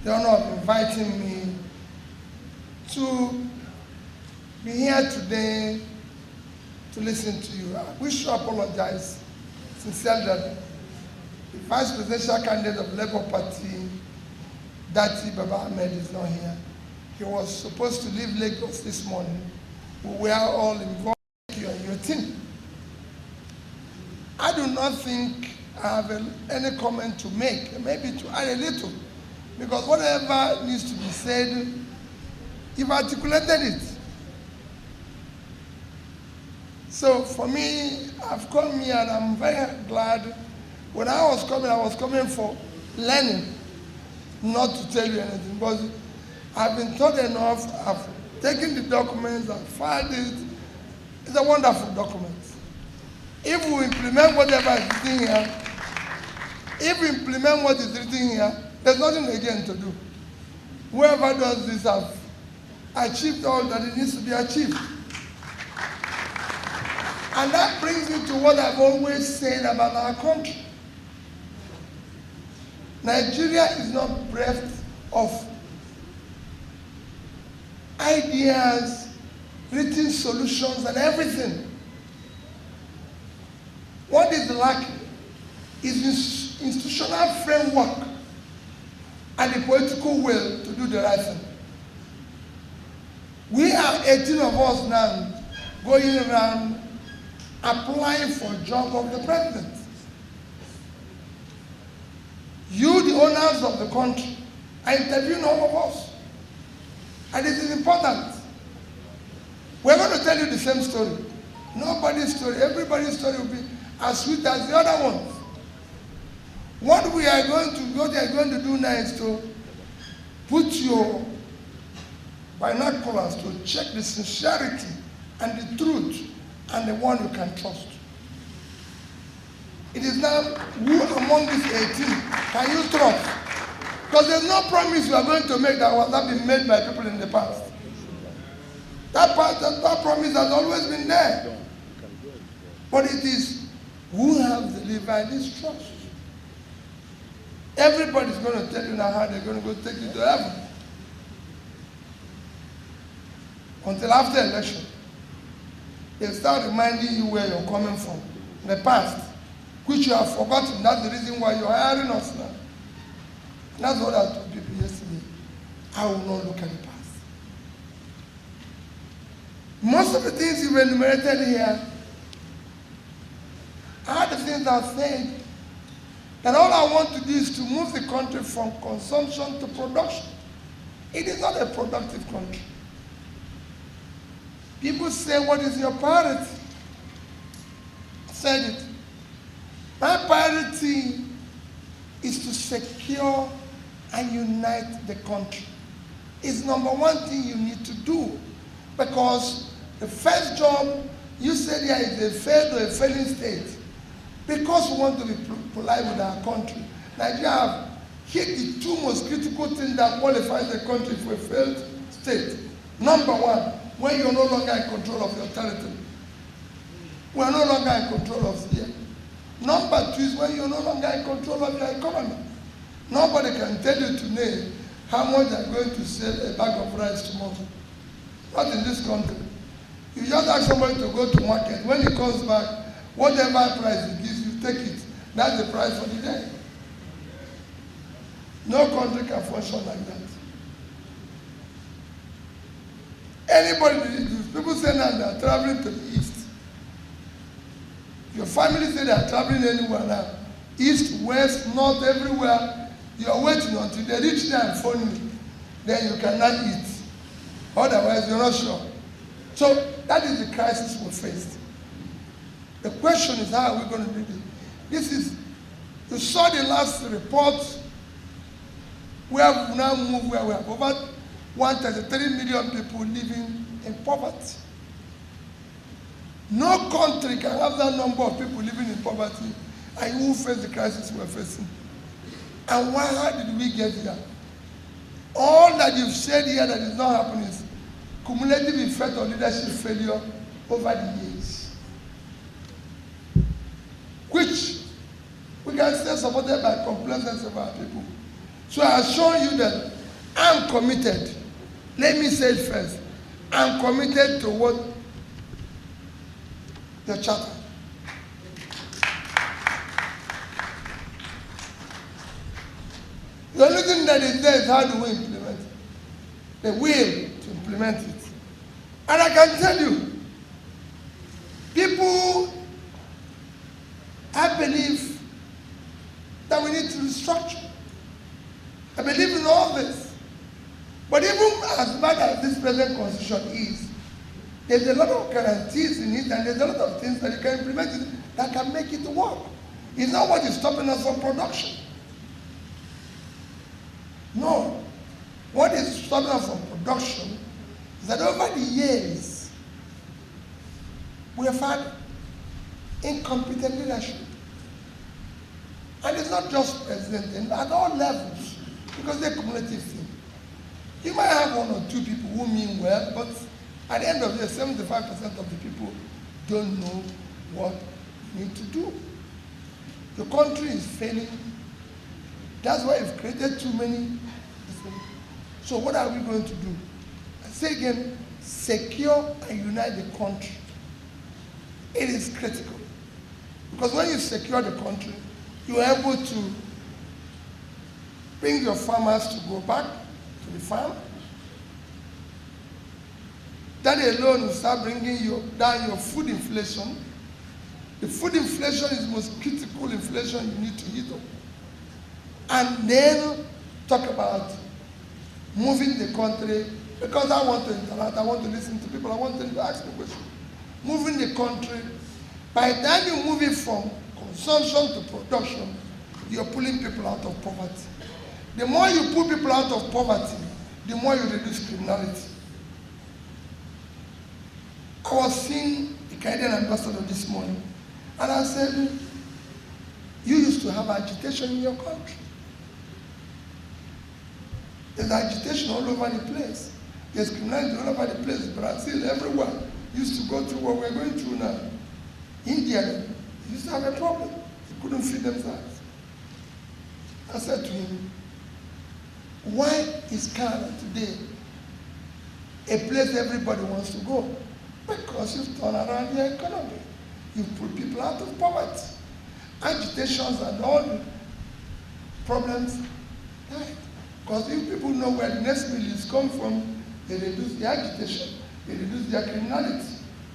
the honor of inviting me to be here today to listen to you. I wish to apologize sincerely that the Vice Presidential candidate of Labour Party, Dati Baba Ahmed, is not here. He was supposed to leave Lagos this morning. We are all involved in you and your team. I do not think I have any comment to make, maybe to add a little, because whatever needs to be said, you've articulated it. So for me, I've come here and I'm very glad. When I was coming for learning, not to tell you anything, but I've been taught enough. I've taken the documents, I've filed it. It's a wonderful document. If we implement whatever is written here, there's nothing again to do. Whoever does this has achieved all that it needs to be achieved. And that brings me to what I've always said about our country. Nigeria is not bereft of ideas, written solutions, and everything. What is lacking is institutional framework and the political will to do the right thing. We are 18 of us now going around applying for a job of the president. You, the owners of the country, are interviewing all of us. And it is important. We're going to tell you the same story. Nobody's story, everybody's story will be as sweet as the other ones. What we are going to do now is to put your binoculars to check the sincerity and the truth and the one you can trust. It is now, who among these 18 can you trust? Because there's no promise you are going to make that was not been made by people in the past. That promise has always been there. But it is who have delivered this trust. Everybody's going to tell you now how they're going to go take you to heaven. Until after election, they start reminding you where you're coming from. In the past, which you have forgotten. That's the reason why you're hiring us now. And that's what I told people yesterday. I will not look at the past. Most of the things you've enumerated here are the things I've said. And all I want to do is to move the country from consumption to production. It is not a productive country. People say, what is your priority? I said it. My priority is to secure and unite the country. It's number one thing you need to do. Because the first job, you said here is a failed or a failing state. Because we want to be polite with our country, Nigeria have hit the two most critical things that qualifies the country for a failed state. Number one, when you're no longer in control of your territory. We are no longer in control of here. Number two is when you're no longer in control of your economy. Nobody can tell you today how much they're going to sell a bag of rice tomorrow. Not in this country. You just ask somebody to go to market. When he comes back, whatever price he gives you, take it. That's the price for the day. No country can function like that. Anybody, people say now they are traveling to the east. Your family say they are traveling anywhere now. East, west, north, everywhere. You are waiting until they reach there and phone you. Then you cannot eat. Otherwise, you're not sure. So that is the crisis we faced. The question is, how are we going to do this? You saw the last report. We have now moved where we have over 133 million people living in poverty. No country can have that number of people living in poverty and you will face the crisis we're facing. And how did we get here? All that you've said here that is not happening is cumulative effect of leadership failure over the years, which we can say supported by complacency of our people. So I assure you that I'm committed. Let me say it first. I'm committed to what the charter. The only thing that is there is how do we implement it? The will to implement it. And I can tell you, people, I believe that we need to restructure. I believe in all this. But even as bad as this present constitution is, there's a lot of guarantees in it, and there's a lot of things that you can implement it that can make it work. It's not what is stopping us from production. No. What is stopping us from production is that over the years, we have had incompetent leadership. And it's not just president, at all levels, because they're cumulative thing. You might have one or two people who mean well, but at the end of the day, 75% of the people don't know what they need to do. The country is failing. That's why we've created too many. So what are we going to do? I say again, secure and unite the country. It is critical. Because when you secure the country, you are able to bring your farmers to go back to the farm. That alone will start bringing down your food inflation. The food inflation is the most critical inflation you need to hit on. And then talk about moving the country, because I want to interact, I want to listen to people, I want them to ask me questions. Moving the country, by the time you move it from consumption to production, you're pulling people out of poverty. The more you pull people out of poverty, the more you reduce criminality. I was seeing the Canadian ambassador this morning, and I said, you used to have agitation in your country. There's agitation all over the place. There's criminality all over the place. Brazil, everywhere. Used to go through what we're going through now. India used to have a problem. They couldn't feed themselves. I said to him, why is Canada today a place everybody wants to go? Because you've turned around the economy. You've put people out of poverty. Agitations and all the problems died. Because if people know where the next millions come from, they reduce the agitation, they reduce their criminality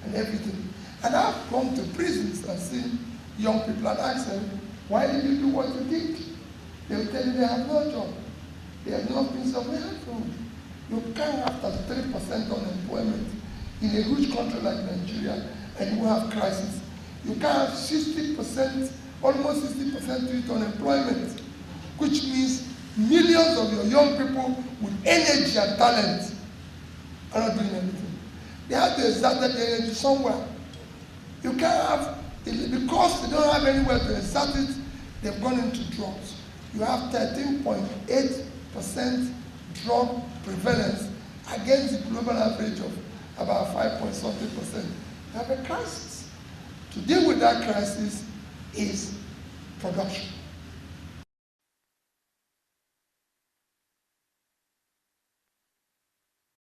and everything. And I've come to prisons and seen young people and asked them, why did you do what you did? They will tell you they have no job. They have no means of livelihood. You can't have 33% unemployment in a huge country like Nigeria and you have crisis. You can't have 60%, almost 60% youth unemployment, which means millions of your young people with energy and talent are not doing anything. They have to exert that energy somewhere. You can't have, because they don't have anywhere to exert it, they've gone into drugs. You have 13.8% drug prevalence against the global average of about 5.something%. You have a crisis. To deal with that crisis is production.